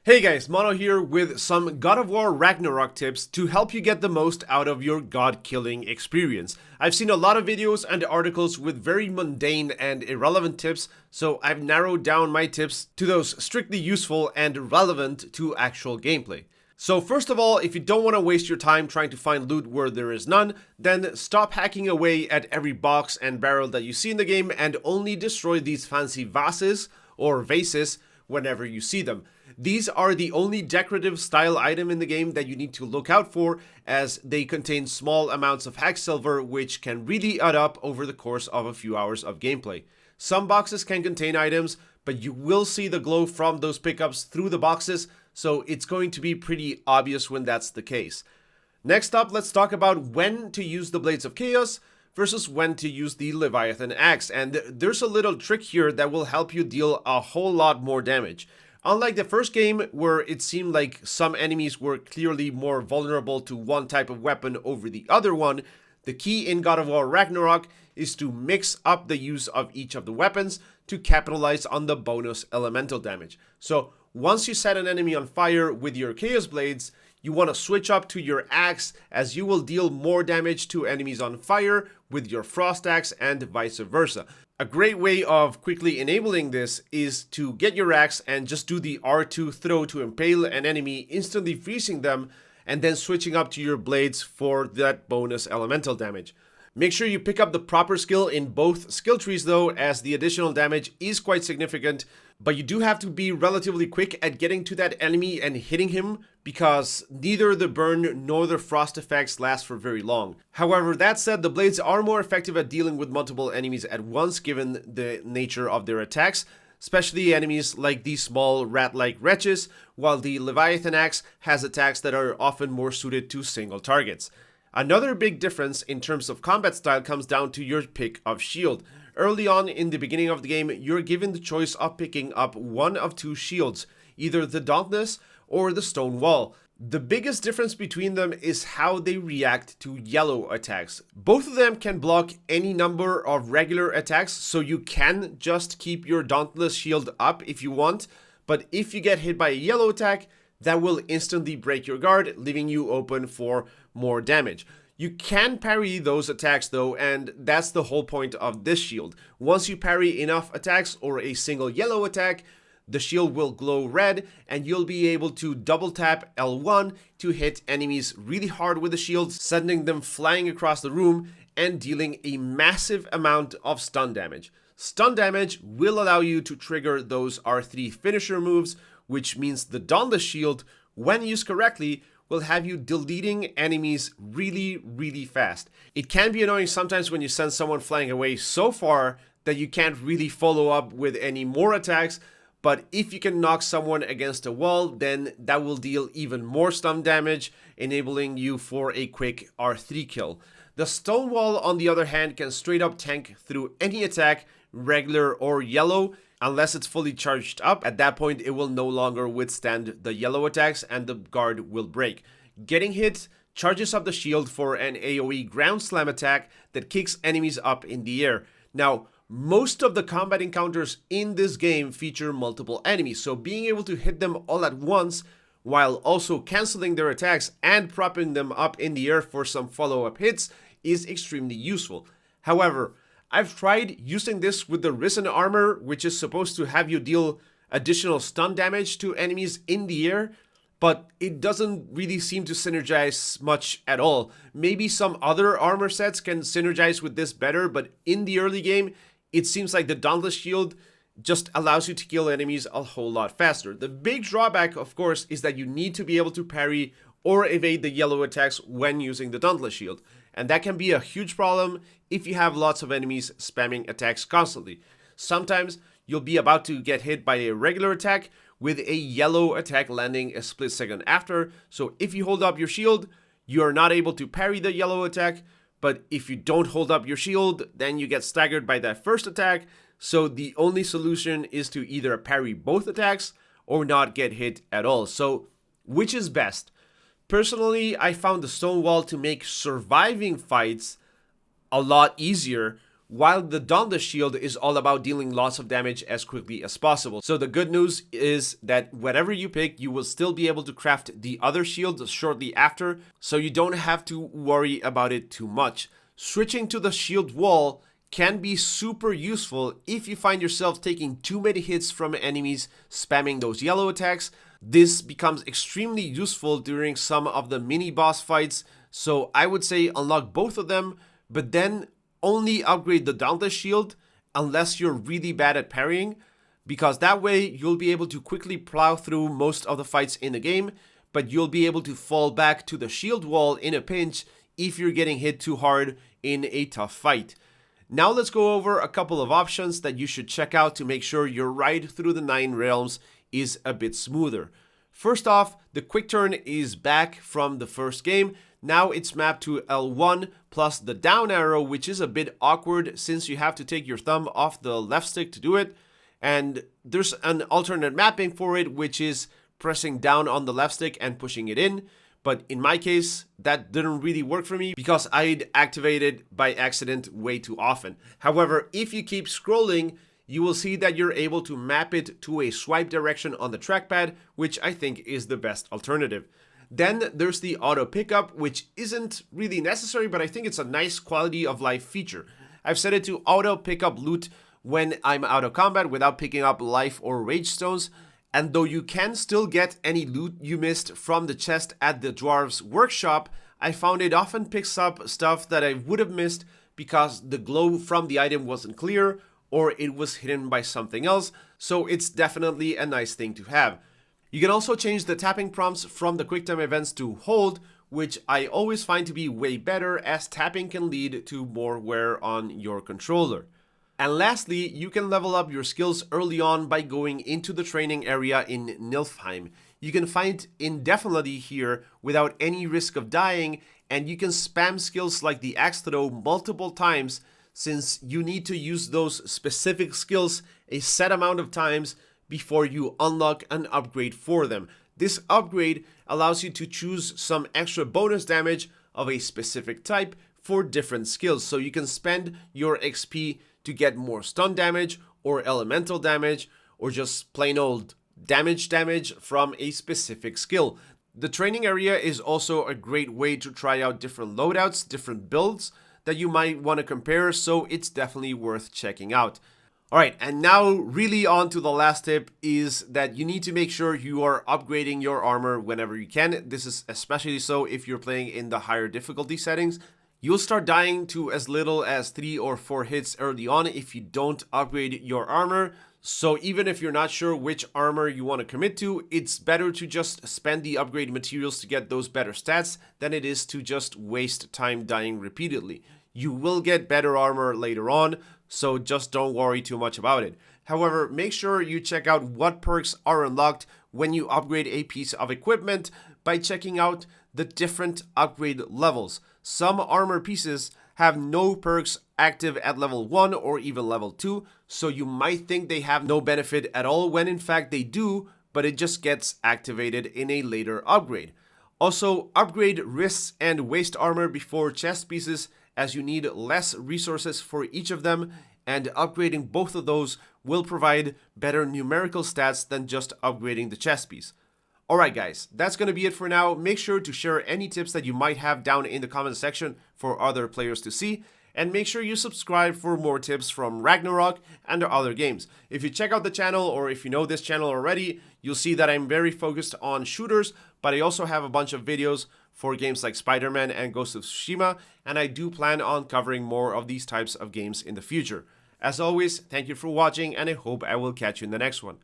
Hey guys, Mono here with some God of War Ragnarok tips to help you get the most out of your god-killing experience. I've seen a lot of videos and articles with very mundane and irrelevant tips, so I've narrowed down my tips to those strictly useful and relevant to actual gameplay. So first of all, if you don't want to waste your time trying to find loot where there is none, then stop hacking away at every box and barrel that you see in the game and only destroy these fancy vases or vases whenever you see them. These are the only decorative style item in the game that you need to look out for, as they contain small amounts of hack silver which can really add up over the course of a few hours of gameplay. Some boxes can contain items, but you will see the glow from those pickups through the boxes, so it's going to be pretty obvious when that's the case. Next up, let's talk about when to use the Blades of Chaos versus when to use the Leviathan Axe, and there's a little trick here that will help you deal a whole lot more damage. Unlike the first game, where it seemed like some enemies were clearly more vulnerable to one type of weapon over the other one, the key in God of War Ragnarok is to mix up the use of each of the weapons to capitalize on the bonus elemental damage. So once you set an enemy on fire with your Chaos Blades, you want to switch up to your axe, as you will deal more damage to enemies on fire with your Frost Axe and vice versa. A great way of quickly enabling this is to get your axe and just do the R2 throw to impale an enemy, instantly freezing them, and then switching up to your blades for that bonus elemental damage. Make sure you pick up the proper skill in both skill trees though, as the additional damage is quite significant, but you do have to be relatively quick at getting to that enemy and hitting him, because neither the burn nor the frost effects last for very long. However, that said, the blades are more effective at dealing with multiple enemies at once given the nature of their attacks, especially enemies like these small rat-like wretches, while the Leviathan Axe has attacks that are often more suited to single targets. Another big difference in terms of combat style comes down to your pick of shield. Early on in the beginning of the game, you're given the choice of picking up one of two shields, either the Dauntless or the Stone Wall. The biggest difference between them is how they react to yellow attacks. Both of them can block any number of regular attacks, so you can just keep your Dauntless shield up if you want, but if you get hit by a yellow attack, that will instantly break your guard, leaving you open for more damage. You can parry those attacks though, and that's the whole point of this shield. Once you parry enough attacks or a single yellow attack, the shield will glow red, and you'll be able to double tap L1 to hit enemies really hard with the shield, sending them flying across the room and dealing a massive amount of stun damage. Stun damage will allow you to trigger those R3 finisher moves, which means the Dauntless shield, when used correctly, will have you deleting enemies really fast. It can be annoying sometimes when you send someone flying away so far that you can't really follow up with any more attacks, but if you can knock someone against a wall, then that will deal even more stun damage, enabling you for a quick R3 kill. The Stone Wall, on the other hand, can straight up tank through any attack, regular or yellow, unless it's fully charged up. At that point, it will no longer withstand the yellow attacks and the guard will break. Getting hit charges up the shield for an AoE ground slam attack that kicks enemies up in the air. Now, most of the combat encounters in this game feature multiple enemies, so being able to hit them all at once while also canceling their attacks and propping them up in the air for some follow-up hits is extremely useful. However, I've tried using this with the Risen Armor, which is supposed to have you deal additional stun damage to enemies in the air, but it doesn't really seem to synergize much at all. Maybe some other armor sets can synergize with this better, but in the early game, it seems like the Dauntless Shield just allows you to kill enemies a whole lot faster. The big drawback, of course, is that you need to be able to parry or evade the yellow attacks when using the Dauntless Shield, and that can be a huge problem if you have lots of enemies spamming attacks constantly. Sometimes you'll be about to get hit by a regular attack with a yellow attack landing a split second after, so if you hold up your shield, you are not able to parry the yellow attack, but if you don't hold up your shield, then you get staggered by that first attack, so the only solution is to either parry both attacks or not get hit at all. So, which is best? Personally, I found the Stone Wall to make surviving fights a lot easier while the Dauntless Shield is all about dealing lots of damage as quickly as possible. So the good news is that whatever you pick, you will still be able to craft the other shield shortly after, so you don't have to worry about it too much. Switching to the shield wall can be super useful if you find yourself taking too many hits from enemies spamming those yellow attacks. This becomes extremely useful during some of the mini boss fights, so I would say unlock both of them, but then only upgrade the Dauntless Shield unless you're really bad at parrying, because that way you'll be able to quickly plow through most of the fights in the game, but you'll be able to fall back to the shield wall in a pinch if you're getting hit too hard in a tough fight. Now let's go over a couple of options that you should check out to make sure your ride through the 9 realms is a bit smoother. First off, the quick turn is back from the first game. Now it's mapped to L1 plus the down arrow, which is a bit awkward since you have to take your thumb off the left stick to do it. And there's an alternate mapping for it, which is pressing down on the left stick and pushing it in. But in my case, that didn't really work for me because I'd activate it by accident way too often. However, if you keep scrolling, you will see that you're able to map it to a swipe direction on the trackpad, which I think is the best alternative. Then there's the auto pickup, which isn't really necessary, but I think it's a nice quality of life feature. I've set it to auto pickup loot when I'm out of combat without picking up life or rage stones. And though you can still get any loot you missed from the chest at the dwarves workshop, I found it often picks up stuff that I would have missed because the glow from the item wasn't clear or it was hidden by something else, so it's definitely a nice thing to have. You can also change the tapping prompts from the QuickTime events to hold, which I always find to be way better as tapping can lead to more wear on your controller. And lastly, you can level up your skills early on by going into the training area in Niflheim. You can fight indefinitely here without any risk of dying, and you can spam skills like the axe throw multiple times since you need to use those specific skills a set amount of times before you unlock an upgrade for them. This upgrade allows you to choose some extra bonus damage of a specific type for different skills, so you can spend your XP to get more stun damage or elemental damage or just plain old damage from a specific skill. The training area is also a great way to try out different loadouts, different builds that you might want to compare, so it's definitely worth checking out. Alright, and now really on to the last tip is that you need to make sure you are upgrading your armor whenever you can. This is especially so if you're playing in the higher difficulty settings. You'll start dying to as little as 3 or 4 hits early on if you don't upgrade your armor. So even if you're not sure which armor you want to commit to, it's better to just spend the upgrade materials to get those better stats than it is to just waste time dying repeatedly. You will get better armor later on, so just don't worry too much about it. However, make sure you check out what perks are unlocked when you upgrade a piece of equipment by checking out the different upgrade levels. Some armor pieces have no perks active at level 1 or even level 2, so you might think they have no benefit at all when in fact they do, but it just gets activated in a later upgrade. Also, upgrade wrists and waist armor before chest pieces as you need less resources for each of them, and upgrading both of those will provide better numerical stats than just upgrading the chest piece. Alright guys, that's going to be it for now. Make sure to share any tips that you might have down in the comment section for other players to see. And make sure you subscribe for more tips from Ragnarok and other games. If you check out the channel or if you know this channel already, you'll see that I'm very focused on shooters, but I also have a bunch of videos for games like Spider-Man and Ghost of Tsushima, and I do plan on covering more of these types of games in the future. As always, thank you for watching, and I hope I will catch you in the next one.